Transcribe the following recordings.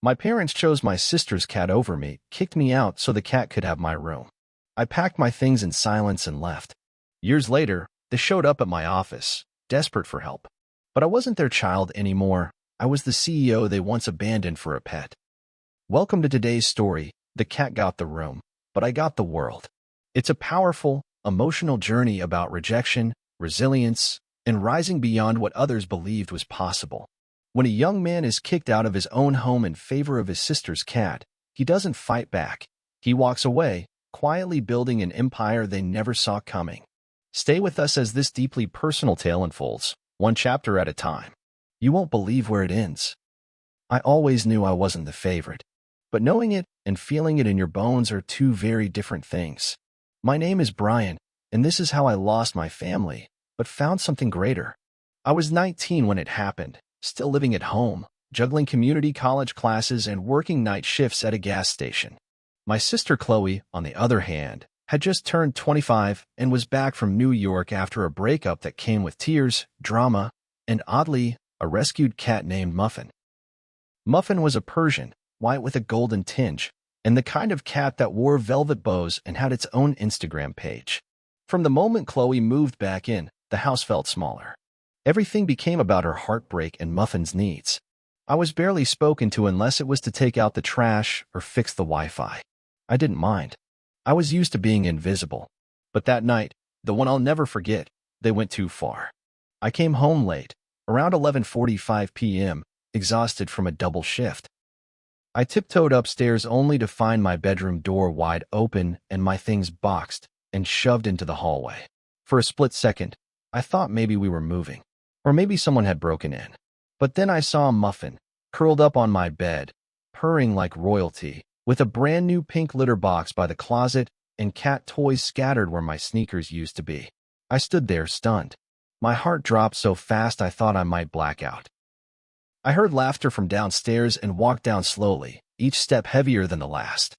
My parents chose my sister's cat over me, kicked me out so the cat could have my room. I packed my things in silence and left. Years later, they showed up at my office, desperate for help. But I wasn't their child anymore. I was the CEO they once abandoned for a pet. Welcome to today's story. The cat got the room, but I got the world. It's a powerful, emotional journey about rejection, resilience, and rising beyond what others believed was possible. When a young man is kicked out of his own home in favor of his sister's cat, he doesn't fight back. He walks away, quietly building an empire they never saw coming. Stay with us as this deeply personal tale unfolds, one chapter at a time. You won't believe where it ends. I always knew I wasn't the favorite. But knowing it and feeling it in your bones are two very different things. My name is Brian, and this is how I lost my family, but found something greater. I was 19 when it happened, still living at home, juggling community college classes and working night shifts at a gas station. My sister Chloe, on the other hand, had just turned 25 and was back from New York after a breakup that came with tears, drama, and oddly, a rescued cat named Muffin. Muffin was a Persian, white with a golden tinge, and the kind of cat that wore velvet bows and had its own Instagram page. From the moment Chloe moved back in, the house felt smaller. Everything became about her heartbreak and Muffin's needs. I was barely spoken to unless it was to take out the trash or fix the Wi-Fi. I didn't mind. I was used to being invisible. But that night, the one I'll never forget, they went too far. I came home late, around 11:45 p.m., exhausted from a double shift. I tiptoed upstairs only to find my bedroom door wide open and my things boxed and shoved into the hallway. For a split second, I thought maybe we were moving, or maybe someone had broken in. But then I saw Muffin, curled up on my bed, purring like royalty, with a brand new pink litter box by the closet and cat toys scattered where my sneakers used to be. I stood there stunned. My heart dropped so fast I thought I might black out. I heard laughter from downstairs and walked down slowly, each step heavier than the last.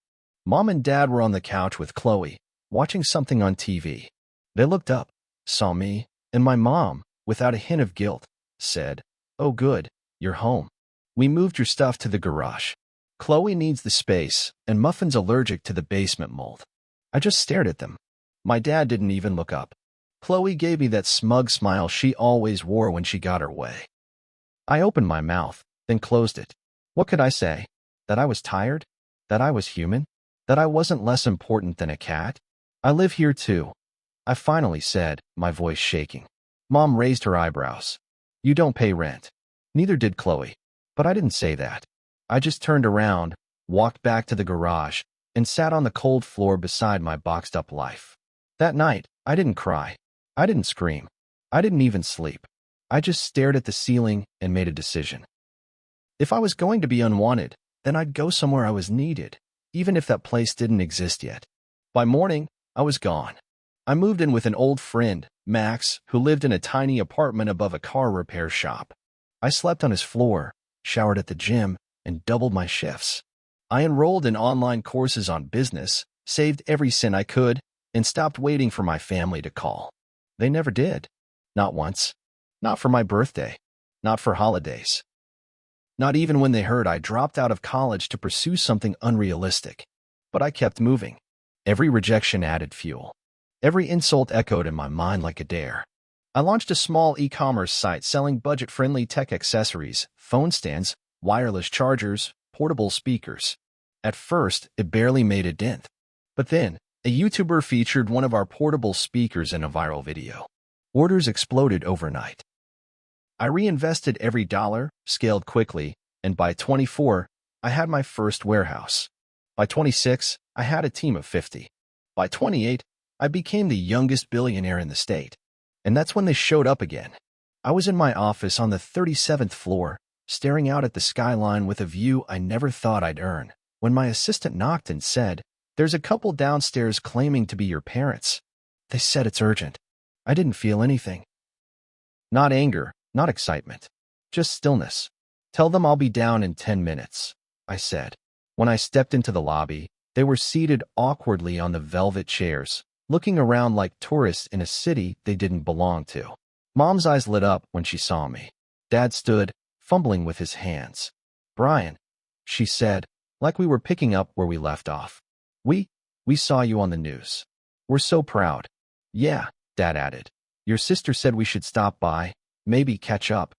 Mom and Dad were on the couch with Chloe, watching something on TV. They looked up, saw me, and my mom, without a hint of guilt, said, "Oh good, you're home. We moved your stuff to the garage. Chloe needs the space, and Muffin's allergic to the basement mold." I just stared at them. My dad didn't even look up. Chloe gave me that smug smile she always wore when she got her way. I opened my mouth, then closed it. What could I say? That I was tired? That I was human? That I wasn't less important than a cat? I live here too, I finally said, my voice shaking. Mom raised her eyebrows. You don't pay rent. Neither did Chloe. But I didn't say that. I just turned around, walked back to the garage, and sat on the cold floor beside my boxed-up life. That night, I didn't cry. I didn't scream. I didn't even sleep. I just stared at the ceiling and made a decision. If I was going to be unwanted, then I'd go somewhere I was needed, even if that place didn't exist yet. By morning, I was gone. I moved in with an old friend, Max, who lived in a tiny apartment above a car repair shop. I slept on his floor, showered at the gym, and doubled my shifts. I enrolled in online courses on business, saved every cent I could, and stopped waiting for my family to call. They never did. Not once. Not for my birthday. Not for holidays. Not even when they heard I dropped out of college to pursue something unrealistic. But I kept moving. Every rejection added fuel. Every insult echoed in my mind like a dare. I launched a small e-commerce site selling budget-friendly tech accessories, phone stands, wireless chargers, portable speakers. At first, it barely made a dent. But then, a YouTuber featured one of our portable speakers in a viral video. Orders exploded overnight. I reinvested every dollar, scaled quickly, and by 24, I had my first warehouse. By 26, I had a team of 50. By 28, I became the youngest billionaire in the state. And that's when they showed up again. I was in my office on the 37th floor, staring out at the skyline with a view I never thought I'd earn, when my assistant knocked and said, "There's a couple downstairs claiming to be your parents. They said it's urgent." I didn't feel anything. Not anger, not excitement, just stillness. "Tell them I'll be down in 10 minutes, I said. When I stepped into the lobby, they were seated awkwardly on the velvet chairs, looking around like tourists in a city they didn't belong to. Mom's eyes lit up when she saw me. Dad stood, fumbling with his hands. "Brian, she said, like we were picking up where we left off. We saw you on the news. We're so proud. Yeah, Dad added. Your sister said we should stop by, maybe catch up.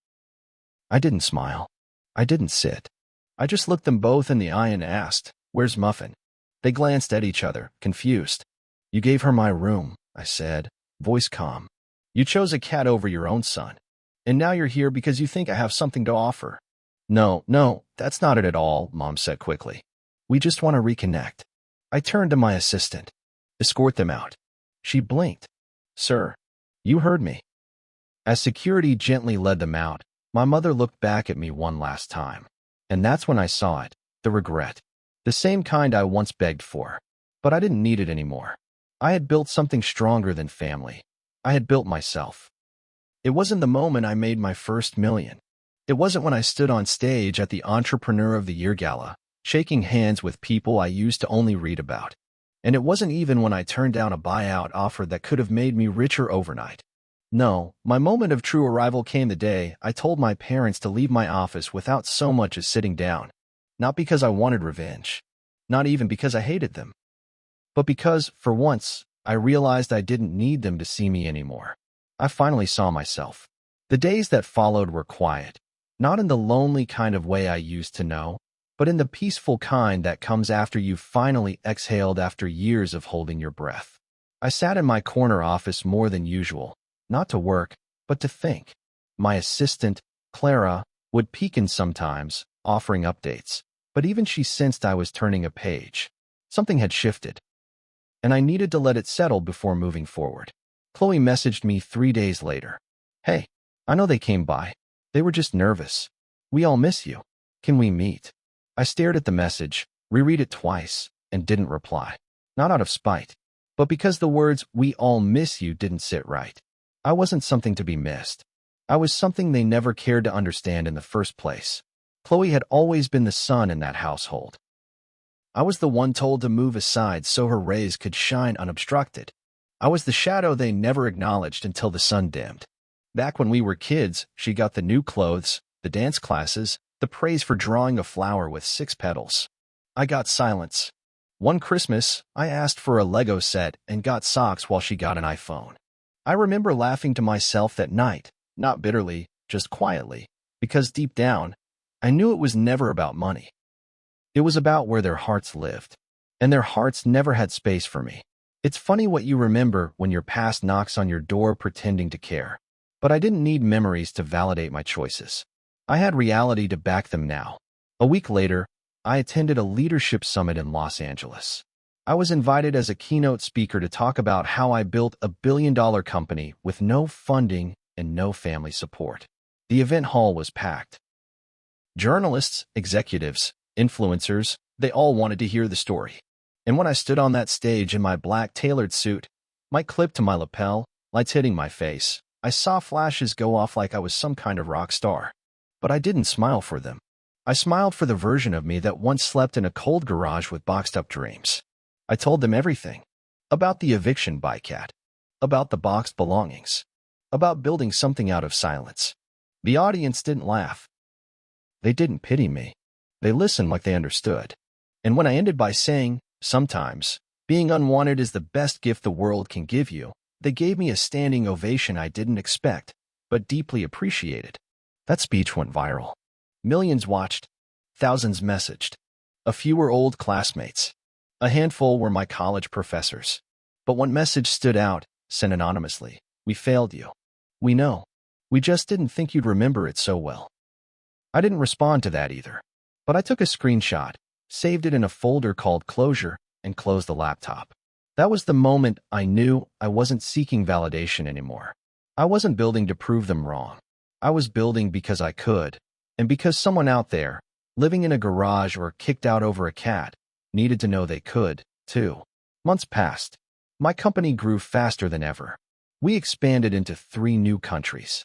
I didn't smile. I didn't sit. I just looked them both in the eye and asked, "Where's Muffin?" They glanced at each other, confused. You gave her my room, I said, voice calm. You chose a cat over your own son. And now you're here because you think I have something to offer. No, that's not it at all, Mom said quickly. We just want to reconnect. I turned to my assistant. Escort them out. She blinked. Sir, you heard me. As security gently led them out, my mother looked back at me one last time. And that's when I saw it, the regret. The same kind I once begged for. But I didn't need it anymore. I had built something stronger than family. I had built myself. It wasn't the moment I made my first million. It wasn't when I stood on stage at the Entrepreneur of the Year Gala, shaking hands with people I used to only read about. And it wasn't even when I turned down a buyout offer that could have made me richer overnight. No, my moment of true arrival came the day I told my parents to leave my office without so much as sitting down. Not because I wanted revenge. Not even because I hated them. But because, for once, I realized I didn't need them to see me anymore. I finally saw myself. The days that followed were quiet. Not in the lonely kind of way I used to know, but in the peaceful kind that comes after you've finally exhaled after years of holding your breath. I sat in my corner office more than usual, not to work, but to think. My assistant, Clara, would peek in sometimes, offering updates, but even she sensed I was turning a page. Something had shifted, and I needed to let it settle before moving forward. Chloe messaged me 3 days later. Hey, I know they came by. They were just nervous. We all miss you. Can we meet? I stared at the message, reread it twice, and didn't reply. Not out of spite, but because the words, "we all miss you," didn't sit right. I wasn't something to be missed. I was something they never cared to understand in the first place. Chloe had always been the sun in that household. I was the one told to move aside so her rays could shine unobstructed. I was the shadow they never acknowledged until the sun dimmed. Back when we were kids, she got the new clothes, the dance classes, the praise for drawing a flower with 6 petals. I got silence. One Christmas, I asked for a Lego set and got socks while she got an iPhone. I remember laughing to myself that night, not bitterly, just quietly, because deep down, I knew it was never about money. It was about where their hearts lived, and their hearts never had space for me. It's funny what you remember when your past knocks on your door pretending to care. But I didn't need memories to validate my choices. I had reality to back them now. A week later, I attended a leadership summit in Los Angeles. I was invited as a keynote speaker to talk about how I built a billion-dollar company with no funding and no family support. The event hall was packed. Journalists, executives, influencers, they all wanted to hear the story. And when I stood on that stage in my black tailored suit, mic clipped to my lapel, lights hitting my face, I saw flashes go off like I was some kind of rock star. But I didn't smile for them. I smiled for the version of me that once slept in a cold garage with boxed-up dreams. I told them everything. About the eviction by cat. About the boxed belongings. About building something out of silence. The audience didn't laugh. They didn't pity me. They listened like they understood. And when I ended by saying, sometimes, being unwanted is the best gift the world can give you, they gave me a standing ovation I didn't expect, but deeply appreciated. That speech went viral. Millions watched. Thousands messaged. A few were old classmates. A handful were my college professors. But one message stood out, sent anonymously. We failed you. We know. We just didn't think you'd remember it so well. I didn't respond to that either. But I took a screenshot, saved it in a folder called Closure, and closed the laptop. That was the moment I knew I wasn't seeking validation anymore. I wasn't building to prove them wrong. I was building because I could, and because someone out there, living in a garage or kicked out over a cat, needed to know they could, too. Months passed. My company grew faster than ever. We expanded into 3 new countries.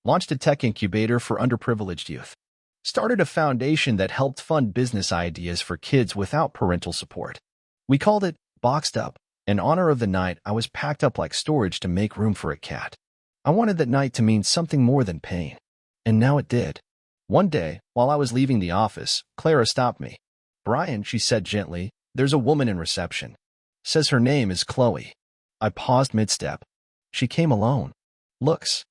Launched a tech incubator for underprivileged youth. Started a foundation that helped fund business ideas for kids without parental support. We called it Boxed Up, in honor of the night I was packed up like storage to make room for a cat. I wanted that night to mean something more than pain. And now it did. One day, while I was leaving the office, Clara stopped me. "Brian," she said gently, "there's a woman in reception. Says her name is Chloe." I paused mid-step. "She came alone. Looks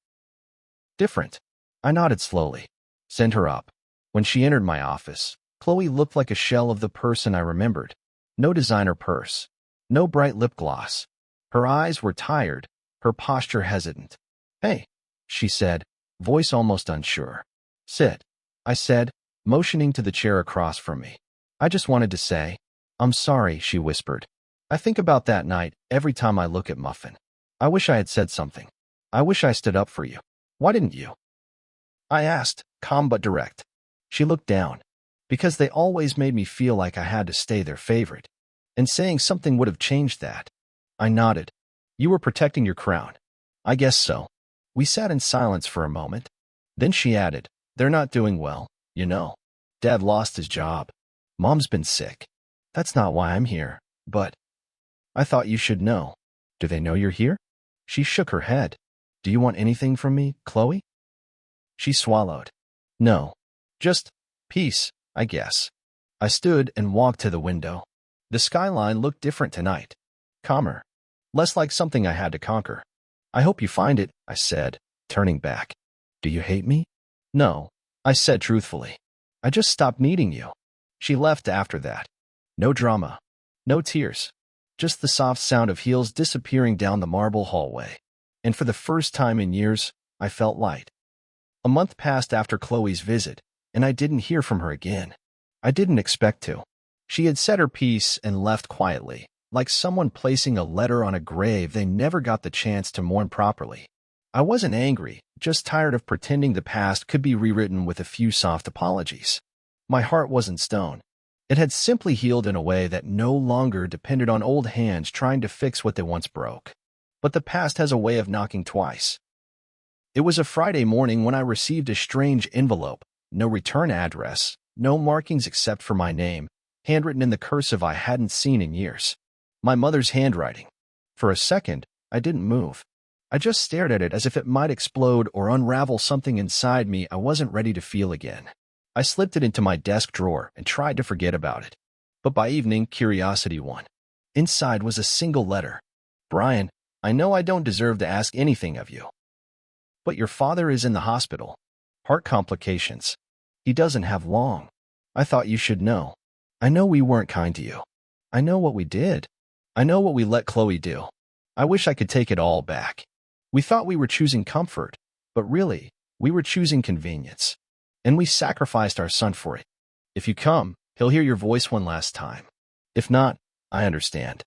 different." I nodded slowly. "Send her up." When she entered my office, Chloe looked like a shell of the person I remembered. No designer purse. No bright lip gloss. Her eyes were tired, her posture hesitant. "Hey," she said, voice almost unsure. "Sit," I said, motioning to the chair across from me. "I just wanted to say, I'm sorry," she whispered. "I think about that night every time I look at Muffin. I wish I had said something. I wish I stood up for you. Why didn't you?" I asked, calm but direct. She looked down. "Because they always made me feel like I had to stay their favorite. And saying something would have changed that." I nodded. "You were protecting your crown." "I guess so." We sat in silence for a moment. Then she added, "They're not doing well, you know. Dad lost his job. Mom's been sick. That's not why I'm here, but I thought you should know." "Do they know you're here?" She shook her head. "Do you want anything from me, Chloe?" She swallowed. "No. Just peace, I guess." I stood and walked to the window. The skyline looked different tonight. Calmer. Less like something I had to conquer. "I hope you find it," I said, turning back. "Do you hate me?" "No," I said truthfully. "I just stopped needing you." She left after that. No drama. No tears. Just the soft sound of heels disappearing down the marble hallway. And for the first time in years, I felt light. A month passed after Chloe's visit, and I didn't hear from her again. I didn't expect to. She had said her piece and left quietly, like someone placing a letter on a grave they never got the chance to mourn properly. I wasn't angry, just tired of pretending the past could be rewritten with a few soft apologies. My heart wasn't stone. It had simply healed in a way that no longer depended on old hands trying to fix what they once broke. But the past has a way of knocking twice. It was a Friday morning when I received a strange envelope, no return address, no markings except for my name, handwritten in the cursive I hadn't seen in years. My mother's handwriting. For a second, I didn't move. I just stared at it as if it might explode or unravel something inside me I wasn't ready to feel again. I slipped it into my desk drawer and tried to forget about it. But by evening, curiosity won. Inside was a single letter. "Brian, I know I don't deserve to ask anything of you, but your father is in the hospital. Heart complications. He doesn't have long. I thought you should know. I know we weren't kind to you. I know what we did. I know what we let Chloe do. I wish I could take it all back. We thought we were choosing comfort, but really, we were choosing convenience. And we sacrificed our son for it. If you come, he'll hear your voice one last time. If not, I understand."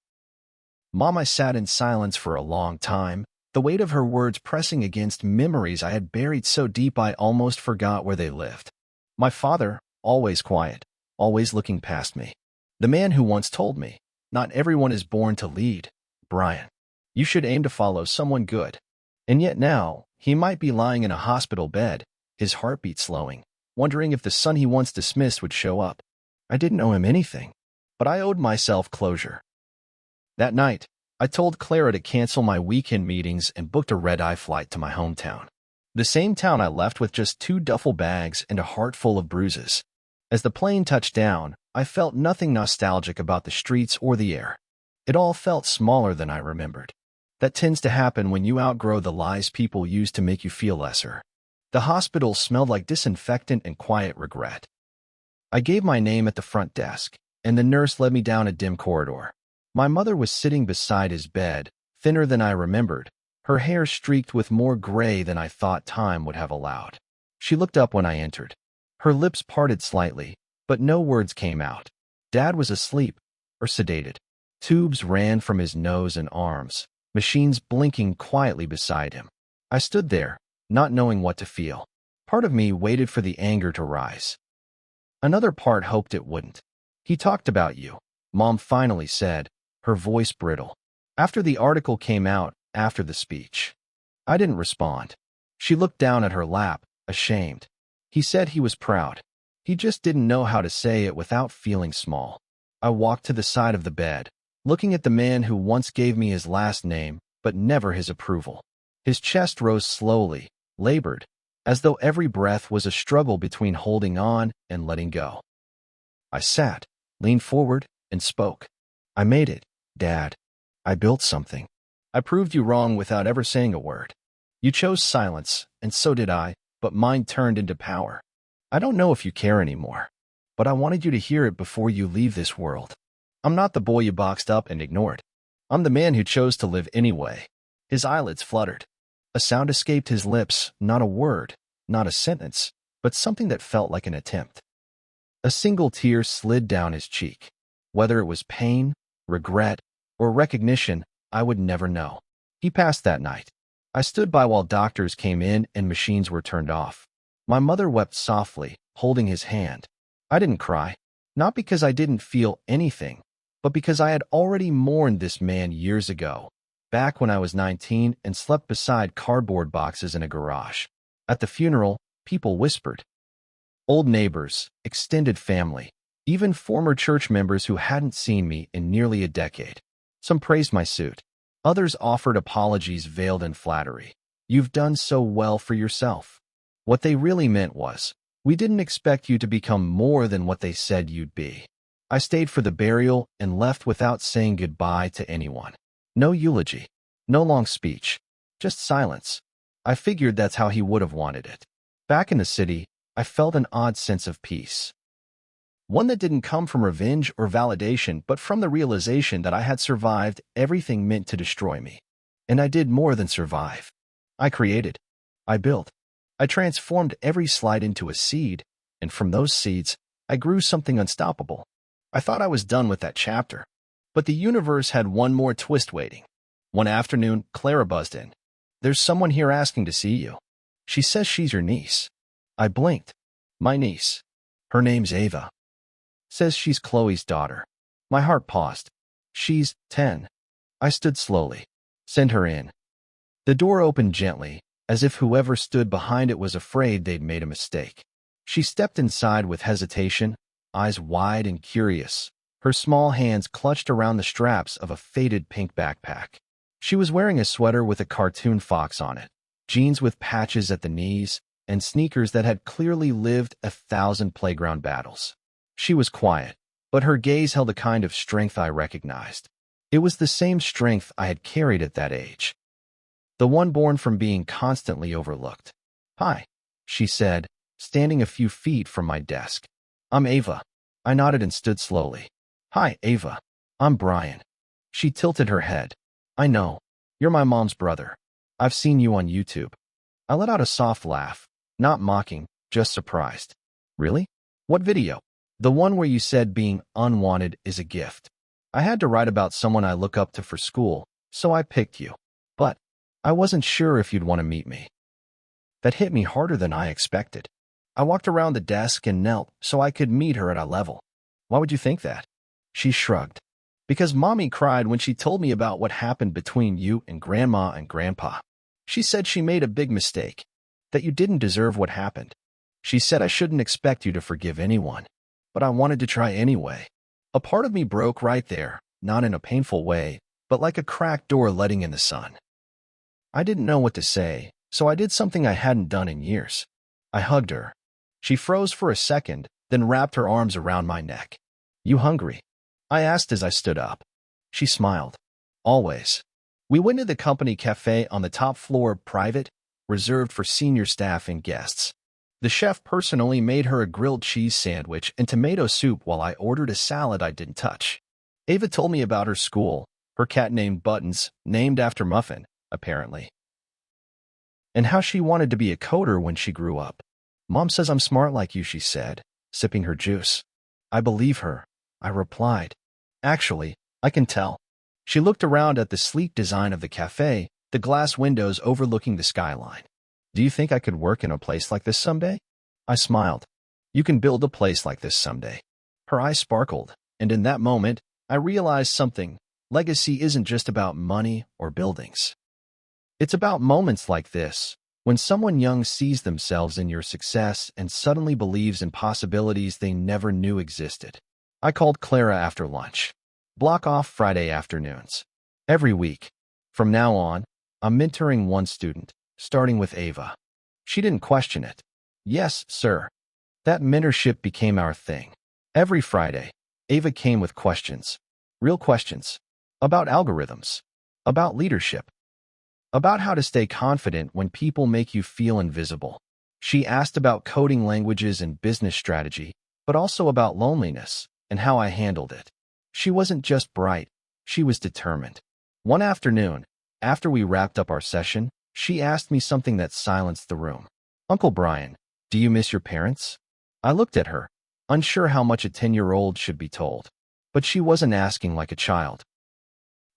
Mom, I sat in silence for a long time, the weight of her words pressing against memories I had buried so deep I almost forgot where they lived. My father, always quiet, always looking past me. The man who once told me, "Not everyone is born to lead, Brian. You should aim to follow someone good." And yet now, he might be lying in a hospital bed, his heartbeat slowing, wondering if the son he once dismissed would show up. I didn't owe him anything, but I owed myself closure. That night, I told Clara to cancel my weekend meetings and booked a red-eye flight to my hometown. The same town I left with just 2 duffel bags and a heart full of bruises. As the plane touched down, I felt nothing nostalgic about the streets or the air. It all felt smaller than I remembered. That tends to happen when you outgrow the lies people use to make you feel lesser. The hospital smelled like disinfectant and quiet regret. I gave my name at the front desk, and the nurse led me down a dim corridor. My mother was sitting beside his bed, thinner than I remembered, her hair streaked with more gray than I thought time would have allowed. She looked up when I entered. Her lips parted slightly, but no words came out. Dad was asleep, or sedated. Tubes ran from his nose and arms, machines blinking quietly beside him. I stood there, not knowing what to feel. Part of me waited for the anger to rise. Another part hoped it wouldn't. "He talked about you," Mom finally said, her voice brittle. After the article came out, after the speech. I didn't respond. She looked down at her lap, ashamed. "He said he was proud. He just didn't know how to say it without feeling small." I walked to the side of the bed, looking at the man who once gave me his last name, but never his approval. His chest rose slowly, labored, as though every breath was a struggle between holding on and letting go. I sat, leaned forward, and spoke. I made it, Dad. I built something. I proved you wrong without ever saying a word. You chose silence, and so did I, but mine turned into power. I don't know if you care anymore, but I wanted you to hear it before you leave this world. I'm not the boy you boxed up and ignored. I'm the man who chose to live anyway. His eyelids fluttered. A sound escaped his lips, not a word, not a sentence, but something that felt like an attempt. A single tear slid down his cheek. Whether it was pain, regret, or recognition, I would never know. He passed that night. I stood by while doctors came in and machines were turned off. My mother wept softly, holding his hand. I didn't cry, not because I didn't feel anything, but because I had already mourned this man years ago, back when I was 19 and slept beside cardboard boxes in a garage. At the funeral, people whispered. Old neighbors, extended family, even former church members who hadn't seen me in nearly a decade. Some praised my suit. Others offered apologies veiled in flattery. You've done so well for yourself. What they really meant was, we didn't expect you to become more than what they said you'd be. I stayed for the burial and left without saying goodbye to anyone. No eulogy, no long speech, just silence. I figured that's how he would have wanted it. Back in the city, I felt an odd sense of peace. One that didn't come from revenge or validation, but from the realization that I had survived everything meant to destroy me. And I did more than survive. I created. I built. I transformed every slight into a seed, and from those seeds, I grew something unstoppable. I thought I was done with that chapter. But the universe had one more twist waiting. One afternoon, Clara buzzed in. There's someone here asking to see you. She says she's your niece. I blinked. My niece. Her name's Ava. Says she's Chloe's daughter. My heart paused. She's 10. I stood slowly. Send her in. The door opened gently, as if whoever stood behind it was afraid they'd made a mistake. She stepped inside with hesitation, eyes wide and curious, her small hands clutched around the straps of a faded pink backpack. She was wearing a sweater with a cartoon fox on it, jeans with patches at the knees, and sneakers that had clearly lived 1,000 playground battles. She was quiet, but her gaze held a kind of strength I recognized. It was the same strength I had carried at that age. The one born from being constantly overlooked. Hi, she said, standing a few feet from my desk. I'm Ava. I nodded and stood slowly. Hi, Ava. I'm Brian. She tilted her head. I know. You're my mom's brother. I've seen you on YouTube. I let out a soft laugh, not mocking, just surprised. Really? What video? The one where you said being unwanted is a gift. I had to write about someone I look up to for school, so I picked you. But I wasn't sure if you'd want to meet me. That hit me harder than I expected. I walked around the desk and knelt so I could meet her at eye level. Why would you think that? She shrugged. Because Mommy cried when she told me about what happened between you and Grandma and Grandpa. She said she made a big mistake, that you didn't deserve what happened. She said I shouldn't expect you to forgive anyone, but I wanted to try anyway. A part of me broke right there, not in a painful way, but like a cracked door letting in the sun. I didn't know what to say, so I did something I hadn't done in years. I hugged her. She froze for a second, then wrapped her arms around my neck. You hungry? I asked as I stood up. She smiled. Always. We went to the company cafe on the top floor, private, reserved for senior staff and guests. The chef personally made her a grilled cheese sandwich and tomato soup while I ordered a salad I didn't touch. Ava told me about her school, her cat named Buttons, named after Muffin, apparently, and how she wanted to be a coder when she grew up. Mom says I'm smart like you, she said, sipping her juice. I believe her, I replied. Actually, I can tell. She looked around at the sleek design of the cafe, the glass windows overlooking the skyline. Do you think I could work in a place like this someday? I smiled. You can build a place like this someday. Her eyes sparkled, and in that moment, I realized something. Legacy isn't just about money or buildings. It's about moments like this, when someone young sees themselves in your success and suddenly believes in possibilities they never knew existed. I called Clara after lunch. Block off Friday afternoons. Every week. From now on, I'm mentoring one student, starting with Ava. She didn't question it. Yes, sir. That mentorship became our thing. Every Friday, Ava came with questions. Real questions. About algorithms. About leadership. About how to stay confident when people make you feel invisible. She asked about coding languages and business strategy, but also about loneliness and how I handled it. She wasn't just bright, she was determined. One afternoon, after we wrapped up our session, she asked me something that silenced the room. Uncle Brian, do you miss your parents? I looked at her, unsure how much a 10-year-old should be told. But she wasn't asking like a child.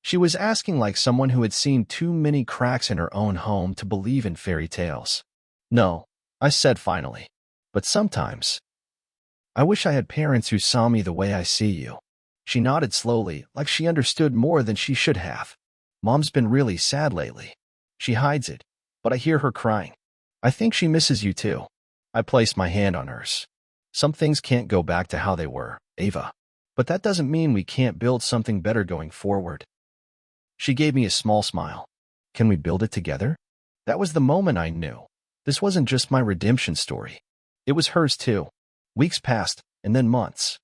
She was asking like someone who had seen too many cracks in her own home to believe in fairy tales. No, I said finally. But sometimes, I wish I had parents who saw me the way I see you. She nodded slowly, like she understood more than she should have. Mom's been really sad lately. She hides it, but I hear her crying. I think she misses you too. I placed my hand on hers. Some things can't go back to how they were, Ava. But that doesn't mean we can't build something better going forward. She gave me a small smile. Can we build it together? That was the moment I knew. This wasn't just my redemption story. It was hers too. Weeks passed, and then months.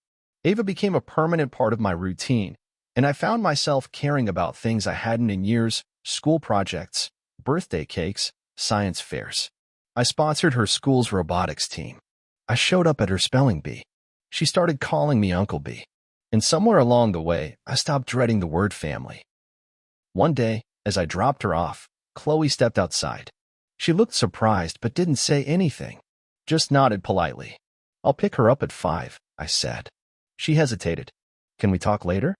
Ava became a permanent part of my routine, and I found myself caring about things I hadn't in years: school projects, birthday cakes, science fairs. I sponsored her school's robotics team. I showed up at her spelling bee. She started calling me Uncle B. And somewhere along the way, I stopped dreading the word family. One day, as I dropped her off, Chloe stepped outside. She looked surprised but didn't say anything, just nodded politely. I'll pick her up at 5, I said. She hesitated. Can we talk later?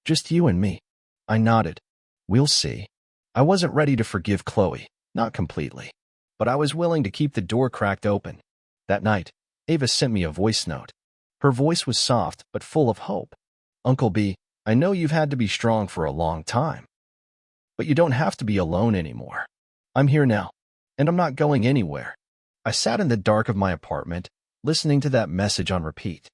Just you and me. I nodded. We'll see. I wasn't ready to forgive Chloe, not completely. But I was willing to keep the door cracked open. That night, Ava sent me a voice note. Her voice was soft but full of hope. Uncle B, I know you've had to be strong for a long time. But you don't have to be alone anymore. I'm here now, and I'm not going anywhere. I sat in the dark of my apartment, listening to that message on repeat.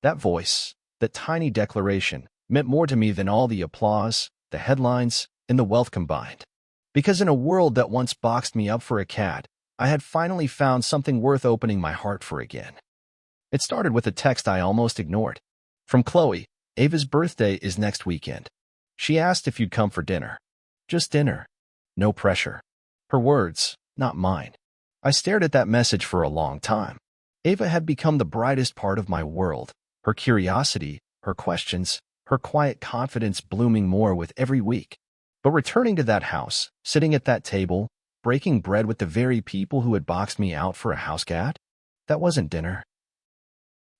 That voice, that tiny declaration, meant more to me than all the applause, the headlines, and the wealth combined. Because in a world that once boxed me up for a cat, I had finally found something worth opening my heart for again. It started with a text I almost ignored. From Chloe, Ava's birthday is next weekend. She asked if you'd come for dinner. Just dinner. No pressure. Her words, not mine. I stared at that message for a long time. Ava had become the brightest part of my world. Her curiosity, her questions, her quiet confidence blooming more with every week. But returning to that house, sitting at that table, breaking bread with the very people who had boxed me out for a house cat, that wasn't dinner.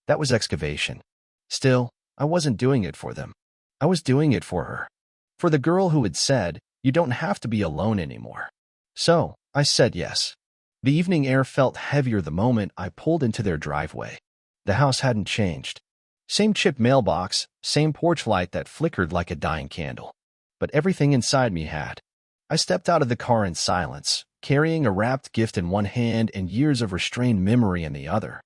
That was excavation. Still, I wasn't doing it for them. I was doing it for her. For the girl who had said, you don't have to be alone anymore. So, I said yes. The evening air felt heavier the moment I pulled into their driveway. The house hadn't changed. Same chipped mailbox, same porch light that flickered like a dying candle. But everything inside me had. I stepped out of the car in silence, carrying a wrapped gift in one hand and years of restrained memory in the other.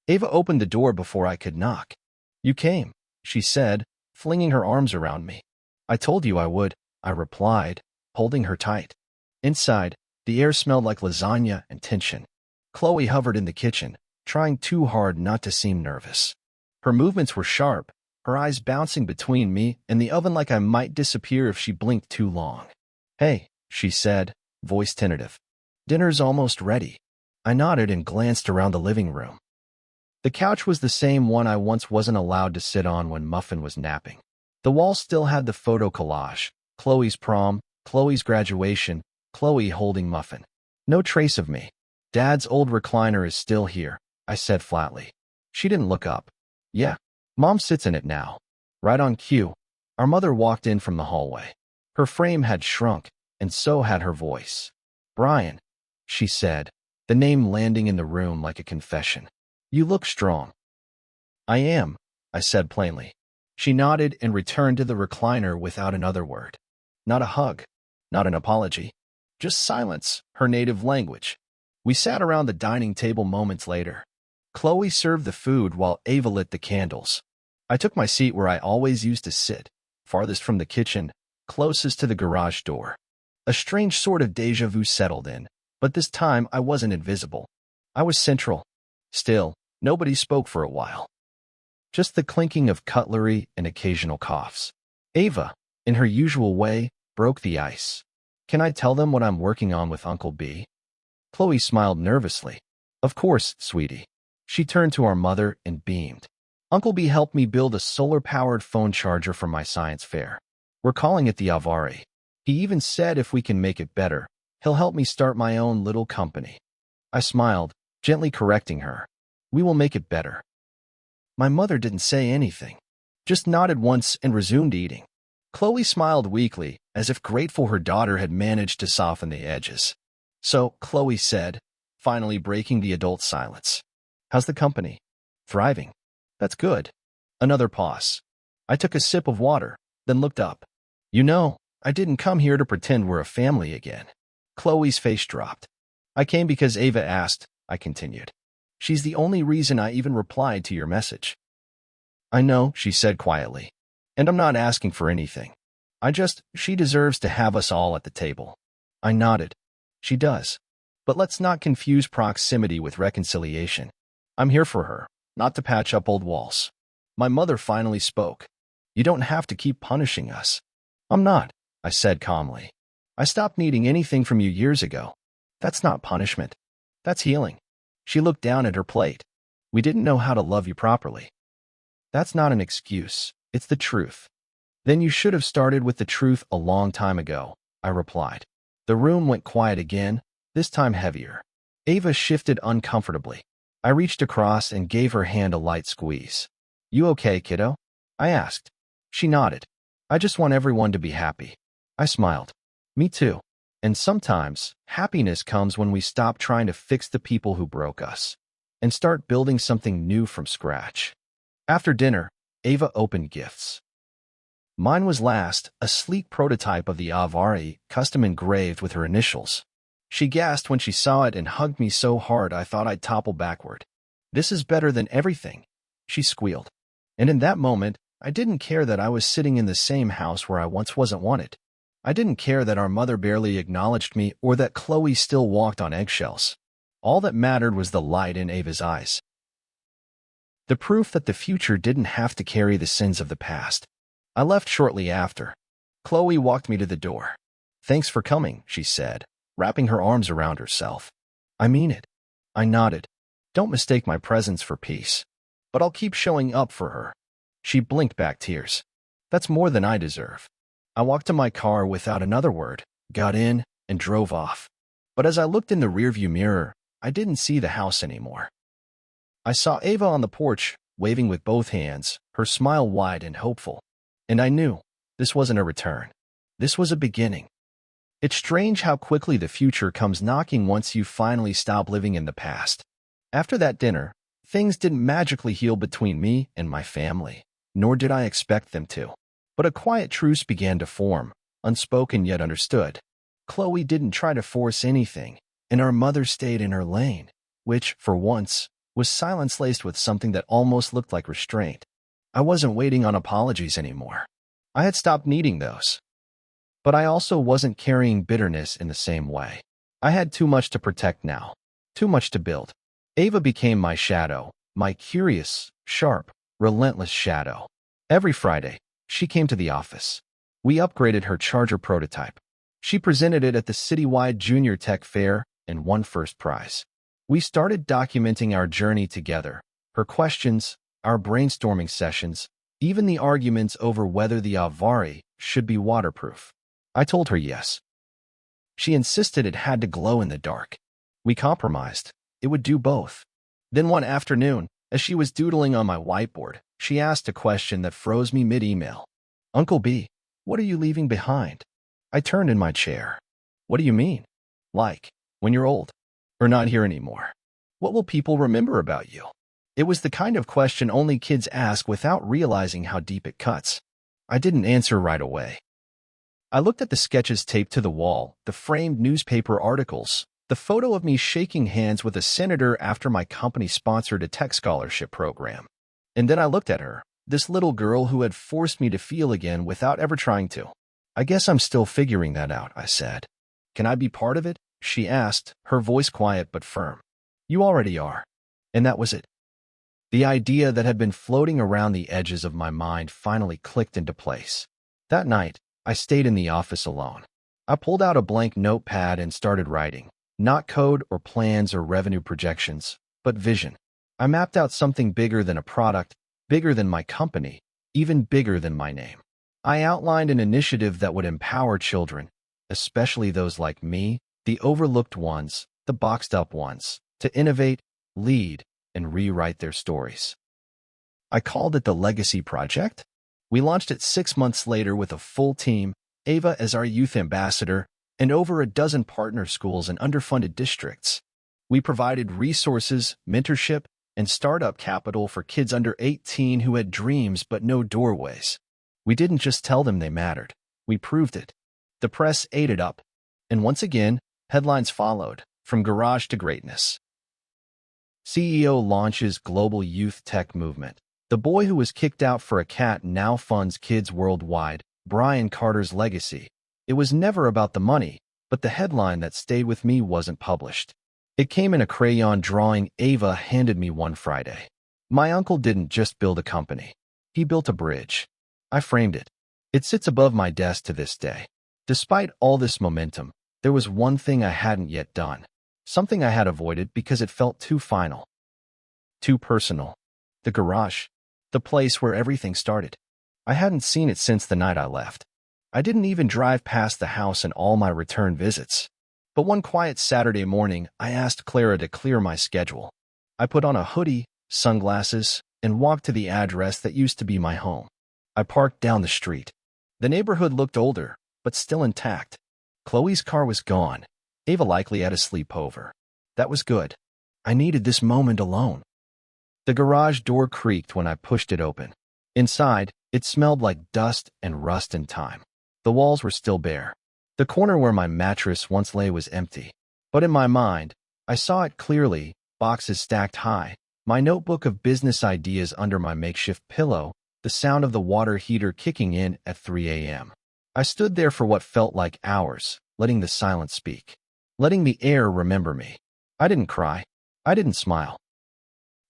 Ava opened the door before I could knock. You came, she said, flinging her arms around me. I told you I would, I replied, holding her tight. Inside, the air smelled like lasagna and tension. Chloe hovered in the kitchen, trying too hard not to seem nervous. Her movements were sharp, her eyes bouncing between me and the oven like I might disappear if she blinked too long. Hey, she said, voice tentative. Dinner's almost ready. I nodded and glanced around the living room. The couch was the same one I once wasn't allowed to sit on when Muffin was napping. The wall still had the photo collage, Chloe's prom, Chloe's graduation, Chloe holding Muffin. No trace of me. Dad's old recliner is still here, I said flatly. She didn't look up. Yeah, Mom sits in it now. Right on cue. Our mother walked in from the hallway. Her frame had shrunk, and so had her voice. Brian, she said, the name landing in the room like a confession. You look strong. I am, I said plainly. She nodded and returned to the recliner without another word. Not a hug, not an apology. Just silence, her native language. We sat around the dining table moments later. Chloe served the food while Ava lit the candles. I took my seat where I always used to sit, farthest from the kitchen, closest to the garage door. A strange sort of déjà vu settled in, But this time I wasn't invisible. I was central. Still, nobody spoke for a while. Just the clinking of cutlery and occasional coughs. Ava, in her usual way, broke the ice. Can I tell them what I'm working on with Uncle B? Chloe smiled nervously. Of course, sweetie. She turned to our mother and beamed. Uncle B helped me build a solar-powered phone charger for my science fair. We're calling it the Avari. He even said if we can make it better, he'll help me start my own little company. I smiled, gently correcting her. We will make it better. My mother didn't say anything, just nodded once and resumed eating. Chloe smiled weakly, as if grateful her daughter had managed to soften the edges. So, Chloe said, finally breaking the adult silence. How's the company? Thriving. That's good. Another pause. I took a sip of water, then looked up. You know, I didn't come here to pretend we're a family again. Chloe's face dropped. I came because Ava asked, I continued. She's the only reason I even replied to your message. I know, she said quietly. And I'm not asking for anything. She deserves to have us all at the table. I nodded. She does. But let's not confuse proximity with reconciliation. I'm here for her, not to patch up old walls. My mother finally spoke. You don't have to keep punishing us. I'm not, I said calmly. I stopped needing anything from you years ago. That's not punishment. That's healing. She looked down at her plate. We didn't know how to love you properly. That's not an excuse. It's the truth. Then you should have started with the truth a long time ago, I replied. The room went quiet again, this time heavier. Ava shifted uncomfortably. I reached across and gave her hand a light squeeze. You okay, kiddo? I asked. She nodded. I just want everyone to be happy. I smiled. Me too. And sometimes, happiness comes when we stop trying to fix the people who broke us and start building something new from scratch. After dinner, Ava opened gifts. Mine was last, a sleek prototype of the Avari, custom engraved with her initials. She gasped when she saw it and hugged me so hard I thought I'd topple backward. This is better than everything, she squealed. And in that moment, I didn't care that I was sitting in the same house where I once wasn't wanted. I didn't care that our mother barely acknowledged me or that Chloe still walked on eggshells. All that mattered was the light in Ava's eyes. The proof that the future didn't have to carry the sins of the past. I left shortly after. Chloe walked me to the door. Thanks for coming, she said, wrapping her arms around herself. I mean it. I nodded. Don't mistake my presence for peace. But I'll keep showing up for her. She blinked back tears. That's more than I deserve. I walked to my car without another word, got in, and drove off. But as I looked in the rearview mirror, I didn't see the house anymore. I saw Ava on the porch, waving with both hands, her smile wide and hopeful. And I knew this wasn't a return. This was a beginning. It's strange how quickly the future comes knocking once you finally stop living in the past. After that dinner, things didn't magically heal between me and my family, nor did I expect them to. But a quiet truce began to form, unspoken yet understood. Chloe didn't try to force anything, and our mother stayed in her lane, which, for once, was silence laced with something that almost looked like restraint. I wasn't waiting on apologies anymore. I had stopped needing those. But I also wasn't carrying bitterness in the same way. I had too much to protect now, too much to build. Ava became my shadow, my curious, sharp, relentless shadow. Every Friday, she came to the office. We upgraded her charger prototype. She presented it at the citywide junior tech fair and won first prize. We started documenting our journey together, her questions, our brainstorming sessions, even the arguments over whether the Avari should be waterproof. I told her yes. She insisted it had to glow in the dark. We compromised. It would do both. Then one afternoon, as she was doodling on my whiteboard, she asked a question that froze me mid-email. Uncle B, what are you leaving behind? I turned in my chair. What do you mean? Like, when you're old, or not here anymore? What will people remember about you? It was the kind of question only kids ask without realizing how deep it cuts. I didn't answer right away. I looked at the sketches taped to the wall, the framed newspaper articles, the photo of me shaking hands with a senator after my company sponsored a tech scholarship program. And then I looked at her, this little girl who had forced me to feel again without ever trying to. I guess I'm still figuring that out, I said. Can I be part of it? she asked, her voice quiet but firm. You already are. And that was it. The idea that had been floating around the edges of my mind finally clicked into place. That night, I stayed in the office alone. I pulled out a blank notepad and started writing. Not code or plans or revenue projections, but vision. I mapped out something bigger than a product, bigger than my company, even bigger than my name. I outlined an initiative that would empower children, especially those like me, the overlooked ones, the boxed up ones, to innovate, lead, and rewrite their stories. I called it the Legacy Project. We launched it 6 months later with a full team, Ava as our youth ambassador, and over a dozen partner schools and underfunded districts. We provided resources, mentorship, and startup capital for kids under 18 who had dreams but no doorways. We didn't just tell them they mattered. We proved it. The press ate it up. And once again, headlines followed, from garage to greatness. CEO launches global youth tech movement. The boy who was kicked out for a cat now funds kids worldwide. Brian Carter's legacy. It was never about the money, but the headline that stayed with me wasn't published. It came in a crayon drawing Ava handed me one Friday. My uncle didn't just build a company. He built a bridge. I framed it. It sits above my desk to this day. Despite all this momentum, there was one thing I hadn't yet done. Something I had avoided because it felt too final. Too personal. The garage. The place where everything started. I hadn't seen it since the night I left. I didn't even drive past the house in all my return visits. But one quiet Saturday morning, I asked Clara to clear my schedule. I put on a hoodie, sunglasses, and walked to the address that used to be my home. I parked down the street. The neighborhood looked older, but still intact. Chloe's car was gone. Ava likely had a sleepover. That was good. I needed this moment alone. The garage door creaked when I pushed it open. Inside, it smelled like dust and rust and time. The walls were still bare. The corner where my mattress once lay was empty. But in my mind, I saw it clearly, boxes stacked high, my notebook of business ideas under my makeshift pillow, the sound of the water heater kicking in at 3 a.m. I stood there for what felt like hours, letting the silence speak, letting the air remember me. I didn't cry. I didn't smile.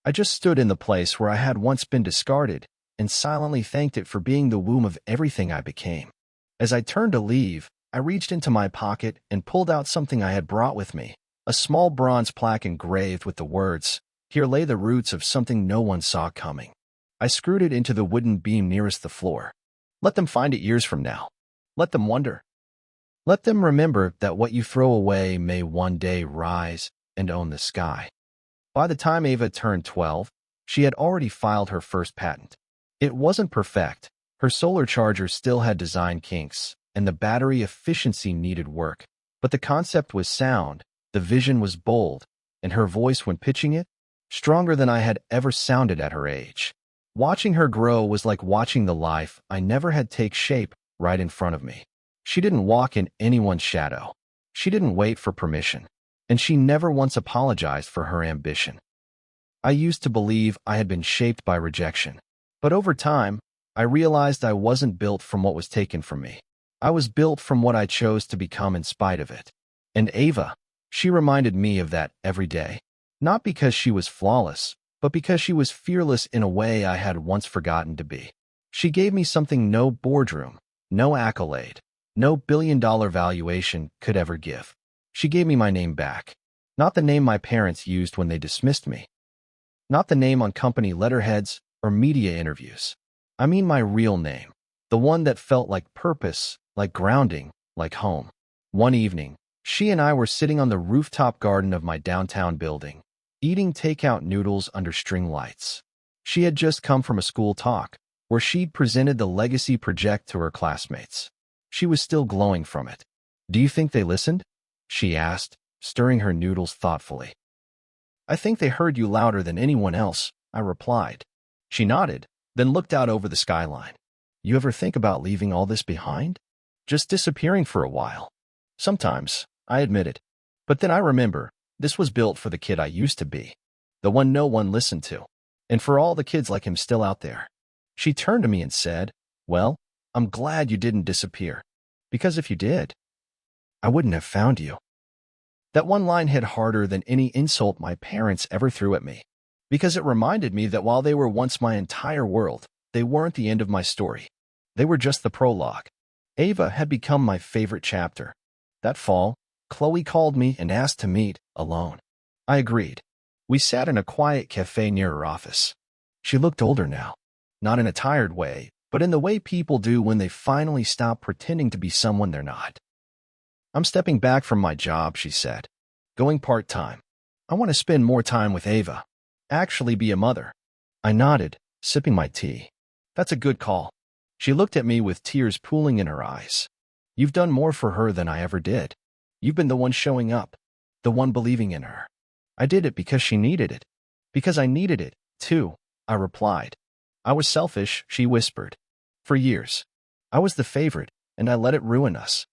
I just stood in the place where I had once been discarded and silently thanked it for being the womb of everything I became. As I turned to leave, I reached into my pocket and pulled out something I had brought with me, a small bronze plaque engraved with the words, "Here lay the roots of something no one saw coming." I screwed it into the wooden beam nearest the floor. Let them find it years from now. Let them wonder. Let them remember that what you throw away may one day rise and own the sky. By the time Ava turned 12, she had already filed her first patent. It wasn't perfect. Her solar charger still had design kinks, and the battery efficiency needed work. But the concept was sound, the vision was bold, and her voice when pitching it, stronger than I had ever sounded at her age. Watching her grow was like watching the life I never had take shape right in front of me. She didn't walk in anyone's shadow. She didn't wait for permission. And she never once apologized for her ambition. I used to believe I had been shaped by rejection. But over time, I realized I wasn't built from what was taken from me. I was built from what I chose to become in spite of it. And Ava, she reminded me of that every day. Not because she was flawless, but because she was fearless in a way I had once forgotten to be. She gave me something no boardroom, no accolade, no billion-dollar valuation could ever give. She gave me my name back. Not the name my parents used when they dismissed me. Not the name on company letterheads or media interviews. I mean my real name. The one that felt like purpose, like grounding, like home. One evening, she and I were sitting on the rooftop garden of my downtown building, eating takeout noodles under string lights. She had just come from a school talk, where she'd presented the Legacy Project to her classmates. She was still glowing from it. "Do you think they listened?" she asked, stirring her noodles thoughtfully. "I think they heard you louder than anyone else," I replied. She nodded, then looked out over the skyline. "You ever think about leaving all this behind? Just disappearing for a while?" "Sometimes," I admitted. But then I remember, this was built for the kid I used to be, the one no one listened to, and for all the kids like him still out there. She turned to me and said, "Well, I'm glad you didn't disappear, because if you did, I wouldn't have found you." That one line hit harder than any insult my parents ever threw at me, because it reminded me that while they were once my entire world, they weren't the end of my story. They were just the prologue. Ava had become my favorite chapter. That fall, Chloe called me and asked to meet, alone. I agreed. We sat in a quiet cafe near her office. She looked older now, not in a tired way, but in the way people do when they finally stop pretending to be someone they're not. I'm stepping back from my job, she said. Going part-time. I want to spend more time with Ava. Actually be a mother. I nodded, sipping my tea. That's a good call. She looked at me with tears pooling in her eyes. You've done more for her than I ever did. You've been the one showing up, the one believing in her. I did it because she needed it. Because I needed it, too, I replied. I was selfish, she whispered. For years. I was the favorite, and I let it ruin us.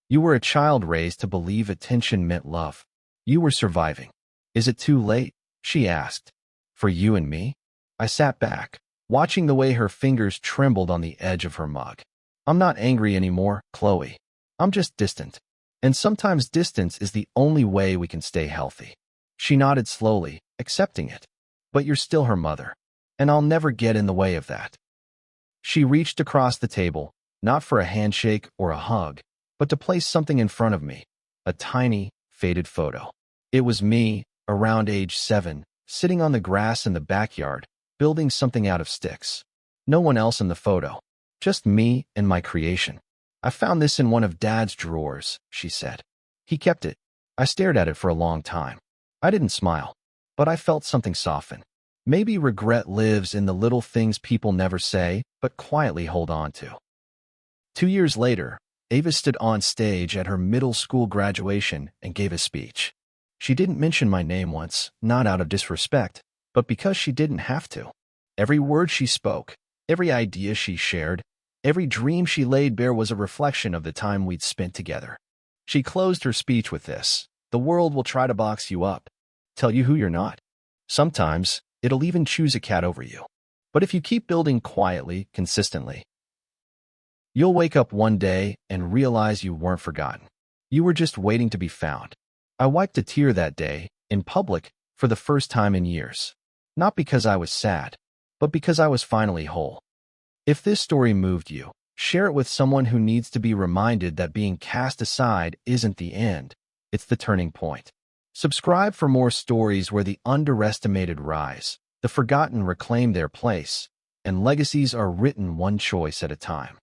You were a child raised to believe attention meant love. You were surviving. Is it too late? She asked. For you and me? I sat back, watching the way her fingers trembled on the edge of her mug. I'm not angry anymore, Chloe. I'm just distant. And sometimes distance is the only way we can stay healthy. She nodded slowly, accepting it. But you're still her mother. And I'll never get in the way of that. She reached across the table, not for a handshake or a hug, but to place something in front of me, a tiny, faded photo. It was me, around age 7, sitting on the grass in the backyard, building something out of sticks. No one else in the photo, just me and my creation. I found this in one of Dad's drawers, she said. He kept it. I stared at it for a long time. I didn't smile, but I felt something soften. Maybe regret lives in the little things people never say, but quietly hold on to. 2 years later, Ava stood on stage at her middle school graduation and gave a speech. She didn't mention my name once, not out of disrespect, but because she didn't have to. Every word she spoke, every idea she shared, every dream she laid bare was a reflection of the time we'd spent together. She closed her speech with this: the world will try to box you up, tell you who you're not. Sometimes, it'll even choose a cat over you. But if you keep building quietly, consistently, you'll wake up one day and realize you weren't forgotten. You were just waiting to be found. I wiped a tear that day, in public, for the first time in years. Not because I was sad, but because I was finally whole. If this story moved you, share it with someone who needs to be reminded that being cast aside isn't the end, it's the turning point. Subscribe for more stories where the underestimated rise, the forgotten reclaim their place, and legacies are written one choice at a time.